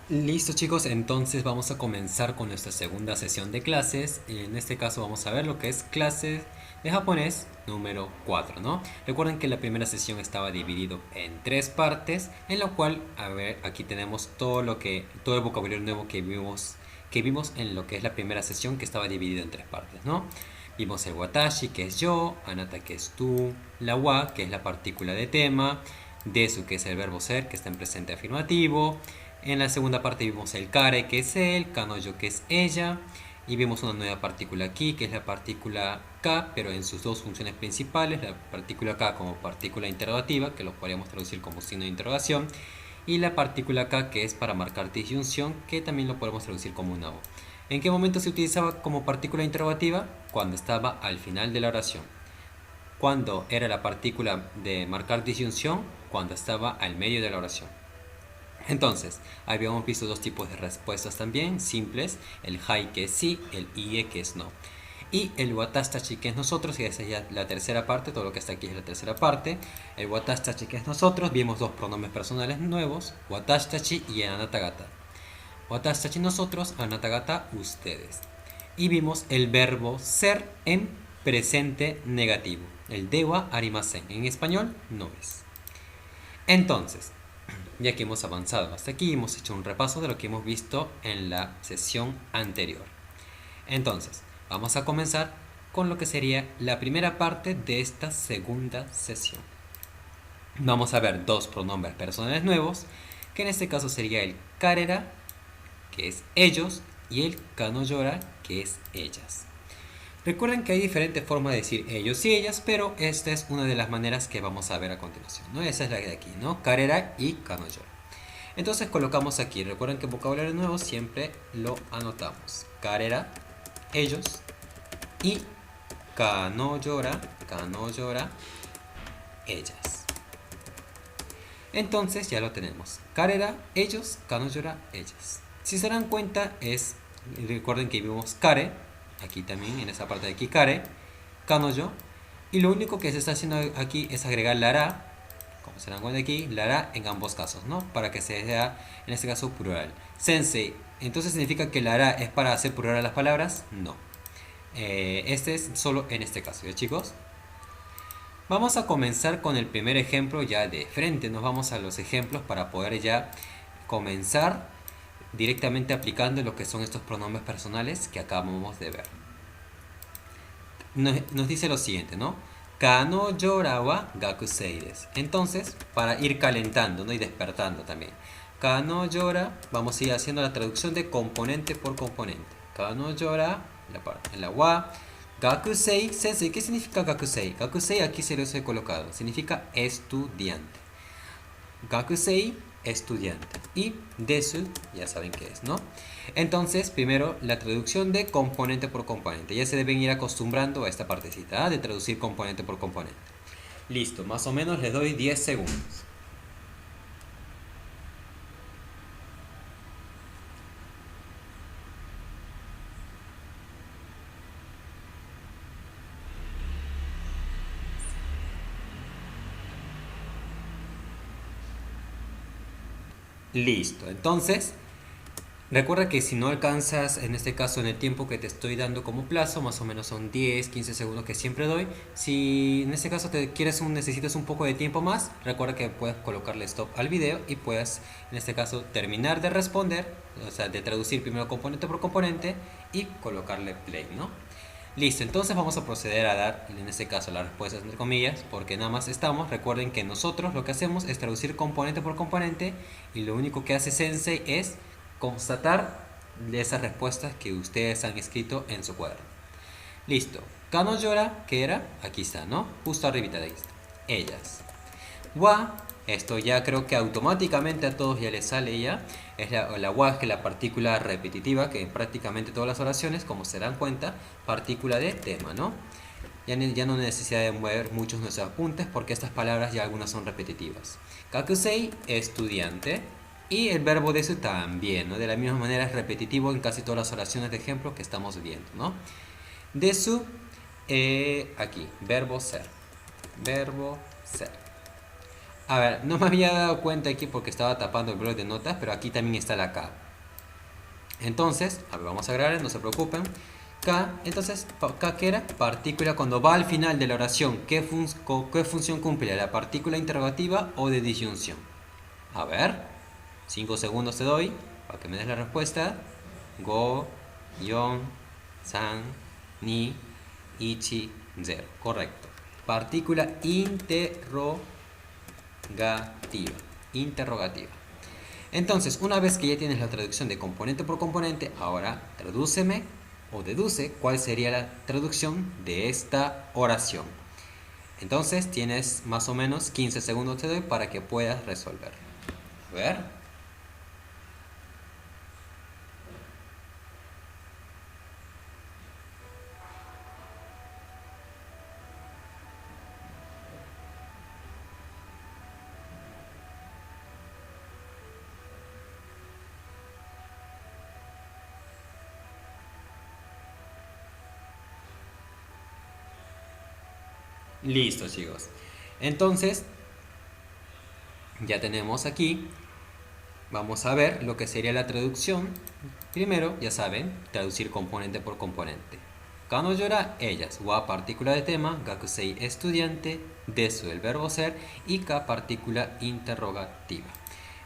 Listo chicos, entonces vamos a comenzar con nuestra segunda sesión de clases. En este caso vamos a ver lo que es clases de japonés número 4, ¿no? Recuerden que la primera sesión estaba dividido en tres partes, en la cual, a ver, aquí tenemos todo el vocabulario nuevo que vimos en lo que es la primera sesión, que estaba dividido en tres partes, ¿no? Vimos el watashi, que es yo, anata, que es tú, la wa, que es la partícula de tema, desu, que es el verbo ser, que está en presente afirmativo. En la segunda parte vimos el kare, que es él, kanojo, que es ella, y vimos una nueva partícula aquí, que es la partícula K, pero en sus dos funciones principales, la partícula K como partícula interrogativa, que lo podríamos traducir como signo de interrogación, y la partícula K, que es para marcar disyunción, que también lo podemos traducir como una O. ¿En qué momento se utilizaba como partícula interrogativa? Cuando estaba al final de la oración. Cuando era la partícula de marcar disyunción, cuando estaba al medio de la oración. Entonces, habíamos visto dos tipos de respuestas también, simples, el hai, que es sí, el ie, que es no. Y el watashi, que es nosotros, y esa es ya la tercera parte, todo lo que está aquí es la tercera parte. El watashi, que es nosotros, vimos dos pronombres personales nuevos, watashi y anatagata. Watashi nosotros, anatagata ustedes. Y vimos el verbo ser en presente negativo, el dewa arimasen, en español no es. Entonces, ya que hemos avanzado hasta aquí, hemos hecho un repaso de lo que hemos visto en la sesión anterior. Entonces, vamos a comenzar con lo que sería la primera parte de esta segunda sesión. Vamos a ver dos pronombres personales nuevos, que en este caso sería el karera, que es ellos, y el kanojora, que es ellas. Recuerden que hay diferentes formas de decir ellos y ellas, pero esta es una de las maneras que vamos a ver a continuación, ¿no? Esa es la de aquí, ¿no? Karera y kanojora. Entonces colocamos aquí, recuerden que vocabulario nuevo siempre lo anotamos. Karera, ellos, y kanojora, ellas. Entonces ya lo tenemos. Karera, ellos, kanojora, ellas. Si se dan cuenta recuerden que vimos kare, aquí también en esa parte de aquí kare, kanojo, y lo único que se está haciendo aquí es agregar la ra, como se dan cuenta aquí, la ra en ambos casos, ¿no? Para que sea, en este caso, plural. Sensei, entonces significa que la ra es para hacer plural las palabras, no. Este es solo en este caso, ¿ya chicos? Vamos a comenzar con el primer ejemplo ya de frente. Nos vamos a los ejemplos para poder ya comenzar directamente aplicando lo que son estos pronombres personales que acabamos de ver. Nos dice lo siguiente, ¿no? Kanojora wa gakusei desu. Entonces, para ir calentando, ¿no? Y despertando también. Kanojora, vamos a ir haciendo la traducción de componente por componente. Kanojora, la wa. Gakusei, sensei, ¿qué significa gakusei? Gakusei aquí se los he colocado, significa estudiante. Gakusei, estudiante. Y desu, ya saben qué es, ¿no? Entonces, primero la traducción de componente por componente. Ya se deben ir acostumbrando a esta partecita, ¿ah? De traducir componente por componente. Listo, más o menos les doy 10 segundos. Listo, entonces recuerda que si no alcanzas, en este caso en el tiempo que te estoy dando como plazo, más o menos son 10, 15 segundos que siempre doy. Si en este caso necesitas un poco de tiempo más, recuerda que puedes colocarle stop al video y puedes, en este caso, terminar de responder, o sea, de traducir primero componente por componente y colocarle play, ¿no? Listo, entonces vamos a proceder a dar, en este caso, las respuestas entre comillas, porque nada más estamos. Recuerden que nosotros lo que hacemos es traducir componente por componente y lo único que hace Sensei es constatar esas respuestas que ustedes han escrito en su cuaderno. Listo. Kanojora, ¿qué era? Aquí está, ¿no? Justo arribita de ahí está. Ellas. Wa, esto ya creo que automáticamente a todos ya les sale ya. Es la wa, que es la partícula repetitiva, que en prácticamente todas las oraciones, como se dan cuenta, partícula de tema, ¿no? Ya no hay necesidad de mover muchos nuestros apuntes porque estas palabras ya algunas son repetitivas. Kakusei, estudiante. Y el verbo desu también, ¿no? De la misma manera es repetitivo en casi todas las oraciones de ejemplo que estamos viendo, ¿no? Desu, aquí, verbo ser. Verbo ser. A ver, no me había dado cuenta aquí porque estaba tapando el blog de notas, pero aquí también está la K. Entonces, a ver, vamos a agregar, no se preocupen. K, entonces, K, ¿qué era? Partícula cuando va al final de la oración. ¿Qué función cumple? ¿La partícula interrogativa o de disyunción? A ver, 5 segundos te doy para que me des la respuesta. Go, yon, san, ni, ichi, zero. Correcto. Partícula interrogativa. Interrogativa. Entonces, una vez que ya tienes la traducción de componente por componente, ahora tradúceme o deduce cuál sería la traducción de esta oración. Entonces, tienes más o menos 15 segundos te doy para que puedas resolver. A ver. Listo, chicos. Entonces, ya tenemos aquí. Vamos a ver lo que sería la traducción. Primero, ya saben, traducir componente por componente. Kanojora, ellas. Wa, partícula de tema. Gakusei, estudiante. Desu, el verbo ser. Y ka, partícula interrogativa.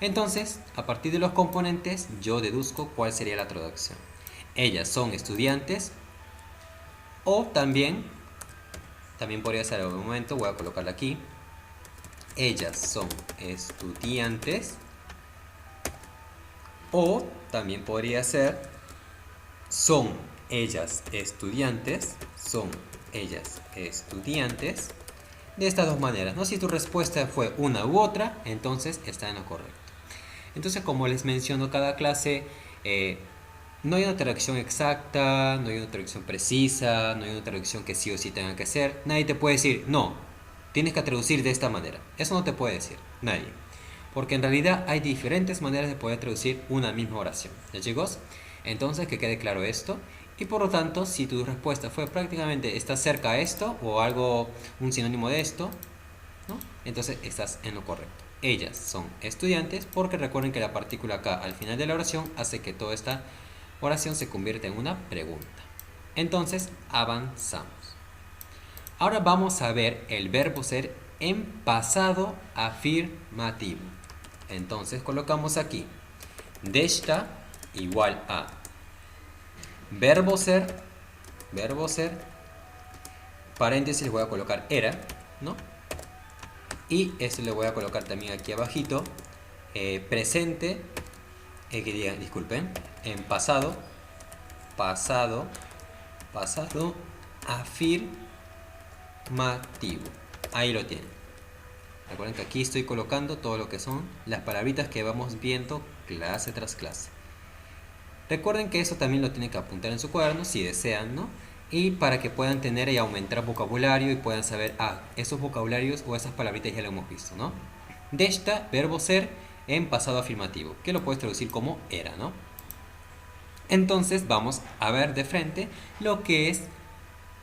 Entonces, a partir de los componentes, yo deduzco cuál sería la traducción. Ellas son estudiantes. O también podría ser en algún momento, voy a colocarla aquí. Ellas son estudiantes. O también podría ser, son ellas estudiantes. Son ellas estudiantes. De estas dos maneras, ¿no? Si tu respuesta fue una u otra, entonces está en lo correcto. Entonces, como les menciono, cada clase no hay una traducción exacta, no hay una traducción precisa, no hay una traducción que sí o sí tenga que ser. Nadie te puede decir, no, tienes que traducir de esta manera. Eso no te puede decir nadie. Porque en realidad hay diferentes maneras de poder traducir una misma oración. ¿Ya, chicos? Entonces, que quede claro esto. Y por lo tanto, si tu respuesta fue prácticamente está cerca a esto o algo, un sinónimo de esto, ¿no? Entonces estás en lo correcto. Ellas son estudiantes porque recuerden que la partícula K al final de la oración hace que toda esta oración se convierta en una pregunta. Entonces, avanzamos. Ahora vamos a ver el verbo ser en pasado afirmativo. Entonces colocamos aquí deshita igual a verbo ser, paréntesis le voy a colocar era, ¿no? Y esto le voy a colocar también aquí abajito, presente, disculpen, en pasado afirmativo. Ahí lo tienen. Recuerden que aquí estoy colocando todo lo que son las palabritas que vamos viendo clase tras clase. Recuerden que eso también lo tienen que apuntar en su cuaderno si desean, ¿no? Y para que puedan tener y aumentar vocabulario y puedan saber, esos vocabularios o esas palabritas ya lo hemos visto, ¿no? Deshita, verbo ser en pasado afirmativo, que lo puedes traducir como era, ¿no? Entonces vamos a ver de frente lo que es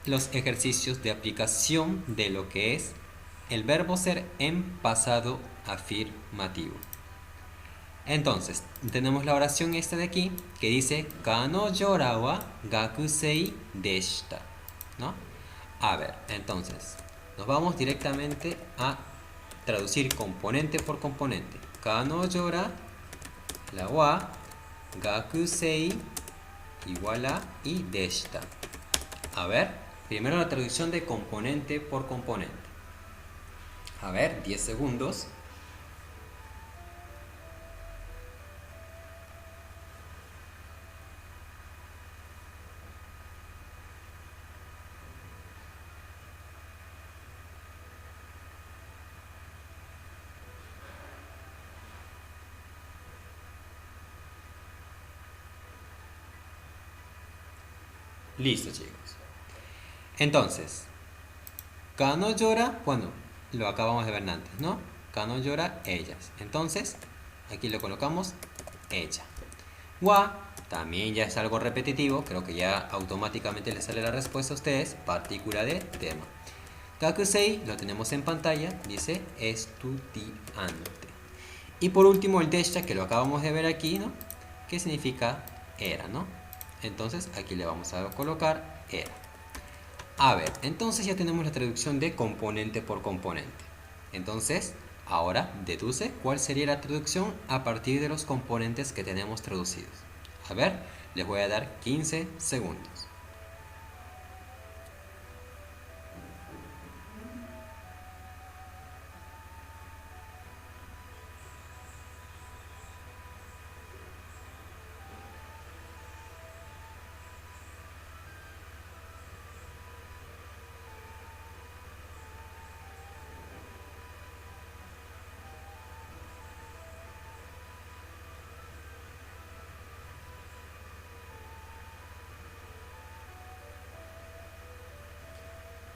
los ejercicios de aplicación de lo que es el verbo ser en pasado afirmativo. Entonces, tenemos la oración esta de aquí que dice Kanojora wa gakusei deshita, ¿no? A ver, entonces, nos vamos directamente a traducir componente por componente. Kanojora, la wa, gakusei igual a y deshita. A ver, primero la traducción de componente por componente. A ver, 10 segundos. Listo, chicos. Entonces, Kanojora, bueno, lo acabamos de ver antes, ¿no? Kanojora, ellas. Entonces, aquí lo colocamos ella. Wa, también ya es algo repetitivo, creo que ya automáticamente les sale la respuesta a ustedes, partícula de tema. Gakusei lo tenemos en pantalla, dice estudiante. Y por último el deshita, que lo acabamos de ver aquí, ¿no? Que significa era, ¿no? Entonces aquí le vamos a colocar era. A ver, entonces ya tenemos la traducción de componente por componente. Entonces, ahora deduce cuál sería la traducción a partir de los componentes que tenemos traducidos. A ver, les voy a dar 15 segundos.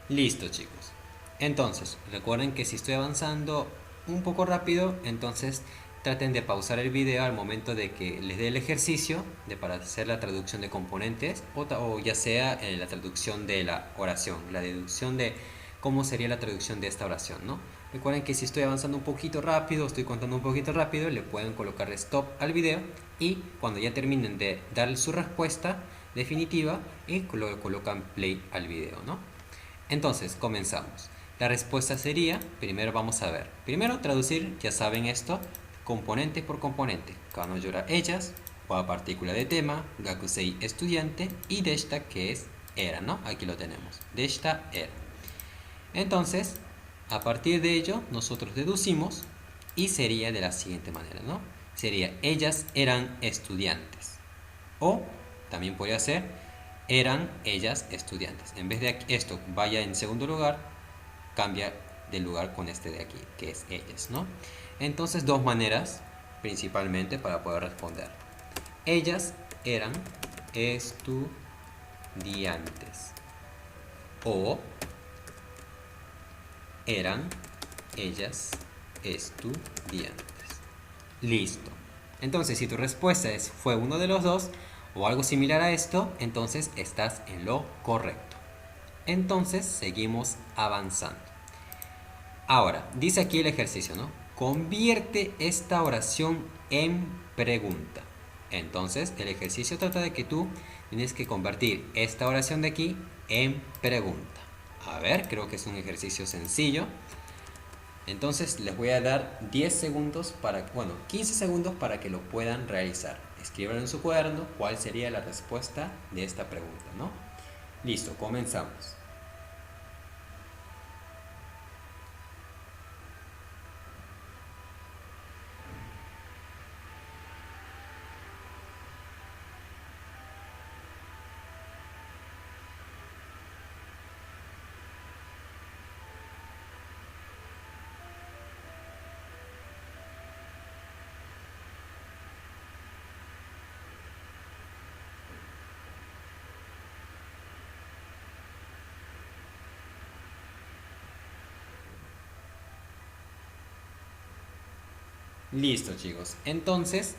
Listo, chicos. Entonces, recuerden que si estoy avanzando un poco rápido, entonces traten de pausar el video al momento de que les dé el ejercicio para hacer la traducción de componentes o ya sea la traducción de la oración, la deducción de cómo sería la traducción de esta oración, ¿no? Recuerden que si estoy avanzando un poquito rápido, estoy contando un poquito rápido, le pueden colocar stop al video y cuando ya terminen de dar su respuesta definitiva y colocan play al video, ¿no? Entonces, comenzamos. La respuesta sería, primero vamos a ver. Primero traducir, ya saben esto, componente por componente. Kanojora ellas, wa partícula de tema, gakusei estudiante y deshita que es era, ¿no? Aquí lo tenemos. Deshita era. Entonces, a partir de ello, nosotros deducimos y sería de la siguiente manera, ¿no? Sería ellas eran estudiantes. O también podría ser eran ellas estudiantes. En vez de esto vaya en segundo lugar, cambia de lugar con este de aquí, que es ellas, ¿no? Entonces, dos maneras principalmente para poder responder. Ellas eran estudiantes. O eran ellas estudiantes. Listo. Entonces, si tu respuesta fue uno de los dos, o algo similar a esto, entonces estás en lo correcto. Entonces seguimos avanzando. Ahora, dice aquí el ejercicio, ¿no? Convierte esta oración en pregunta. Entonces, el ejercicio trata de que tú tienes que convertir esta oración de aquí en pregunta. A ver, creo que es un ejercicio sencillo. Entonces les voy a dar 10 segundos para, 15 segundos para que lo puedan realizar. Escriban en su cuaderno cuál sería la respuesta de esta pregunta, ¿no? Listo, comenzamos. Listo, chicos. Entonces,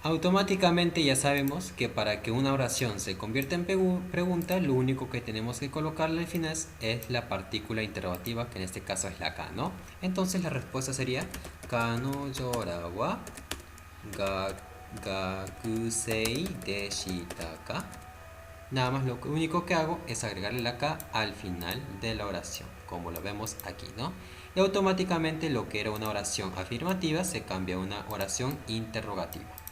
automáticamente ya sabemos que para que una oración se convierta en pregunta, lo único que tenemos que colocarle al final es la partícula interrogativa, que en este caso es la ka, ¿no? Entonces la respuesta sería Kanojora wa gakusei deshita ka. Nada más lo único que hago es agregarle la ka al final de la oración, como lo vemos aquí, ¿no? Y automáticamente lo que era una oración afirmativa se cambia a una oración interrogativa.